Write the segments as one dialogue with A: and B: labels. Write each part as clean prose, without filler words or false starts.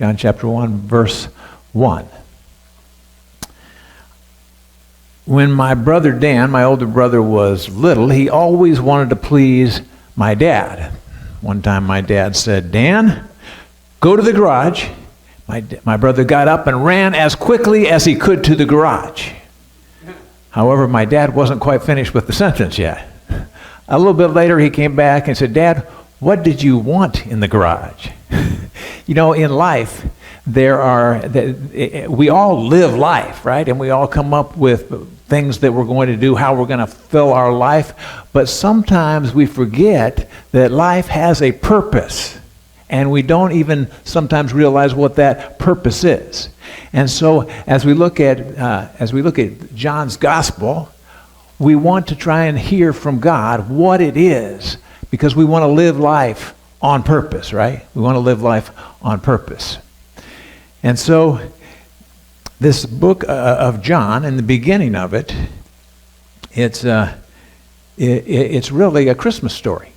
A: John chapter 1, verse 1. When my brother Dan, my older brother, was little, he always wanted to please my dad. One time my dad said, "Dan, go to the garage." My brother got up and ran as quickly as he could to the garage. However, my dad wasn't quite finished with the sentence yet. A little bit later, he came back and said, "Dad, what did you want in the garage?" You know, in life, we all live life, right? And we all come up with things that we're going to do, how we're going to fill our life. But sometimes we forget that life has a purpose. And we don't even sometimes realize what that purpose is. And so as we look at John's gospel, we want to try and hear from God what it is, because we want to live life on purpose, right? We want to live life on purpose. And so this book of John, in the beginning of it, it's really a Christmas story.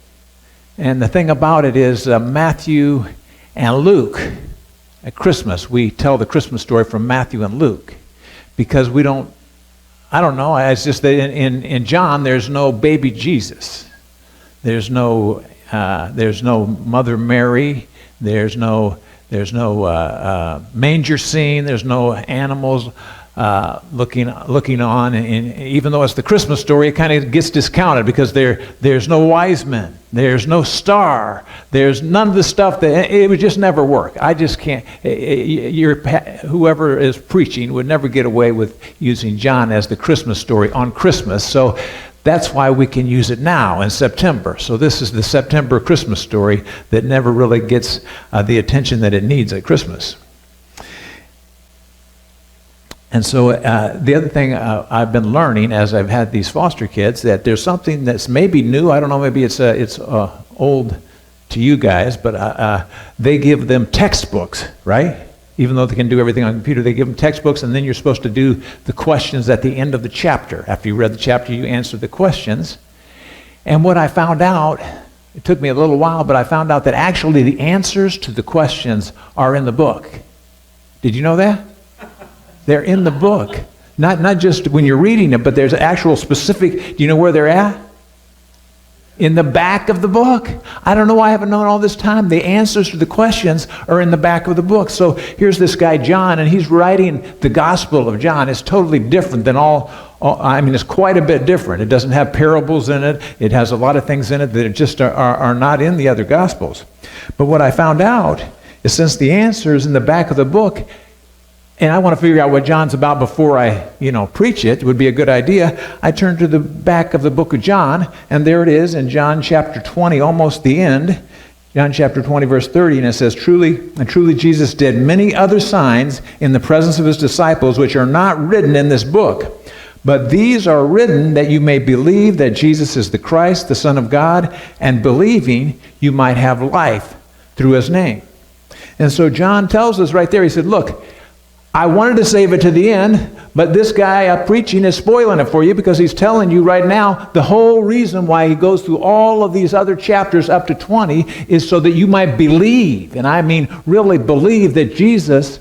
A: And the thing about it is Matthew and Luke, at Christmas, we tell the Christmas story from Matthew and Luke, because I don't know, it's just that in John there's no baby Jesus. There's no Mother Mary, there's no manger scene, there's no animals looking on, and even though it's the Christmas story, it kind of gets discounted because there's no wise men, there's no star, there's none of the stuff that it would just never work. I just can't. Whoever is preaching would never get away with using John as the Christmas story on Christmas. So that's why we can use it now in September. So this is the September Christmas story that never really gets the attention that it needs at Christmas. And so the other thing I've been learning as I've had these foster kids, that there's something that's maybe new. I don't know, maybe it's old to you guys, but they give them textbooks, right? Even though they can do everything on the computer, they give them textbooks, and then you're supposed to do the questions at the end of the chapter. After you read the chapter, you answer the questions. And what I found out, it took me a little while, but I found out that actually the answers to the questions are in the book. Did you know that? They're in the book. Not just when you're reading it, but there's actual specific, do you know where they're at? In the back of the book. I don't know why I haven't known all this time. The answers to the questions are in the back of the book. So here's this guy, John, and he's writing the Gospel of John. It's totally different than it's quite a bit different. It doesn't have parables in it. It has a lot of things in it that just are not in the other Gospels. But what I found out is, since the answer is in the back of the book, and I want to figure out what John's about before I, preach it would be a good idea, I turned to the back of the book of John, and there it is in John chapter 20, almost the end. John chapter 20, verse 30, and it says, Truly Jesus did many other signs in the presence of his disciples, which are not written in this book. But these are written that you may believe that Jesus is the Christ, the Son of God, and believing you might have life through his name. And so John tells us right there, he said, look, I wanted to save it to the end, but this guy up preaching is spoiling it for you, because he's telling you right now the whole reason why he goes through all of these other chapters up to 20 is so that you might believe, and I mean really believe, that Jesus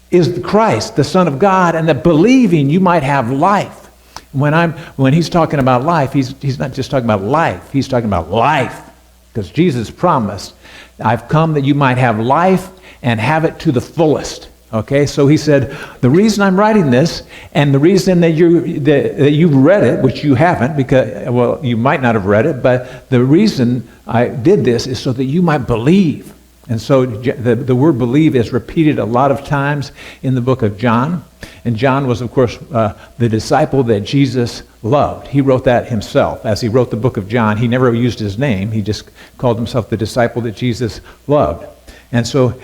A: is the Christ, the Son of God, and that believing you might have life. When he's talking about life, he's not just talking about life, he's talking about life, because Jesus promised, I've come that you might have life and have it to the fullest. Okay, so he said, the reason I'm writing this, and the reason that you've read it, which you haven't, because, well, you might not have read it, but the reason I did this is so that you might believe. And so the word believe is repeated a lot of times in the book of John. And John was, of course, the disciple that Jesus loved. He wrote that himself. As he wrote the book of John, he never used his name. He just called himself the disciple that Jesus loved. And so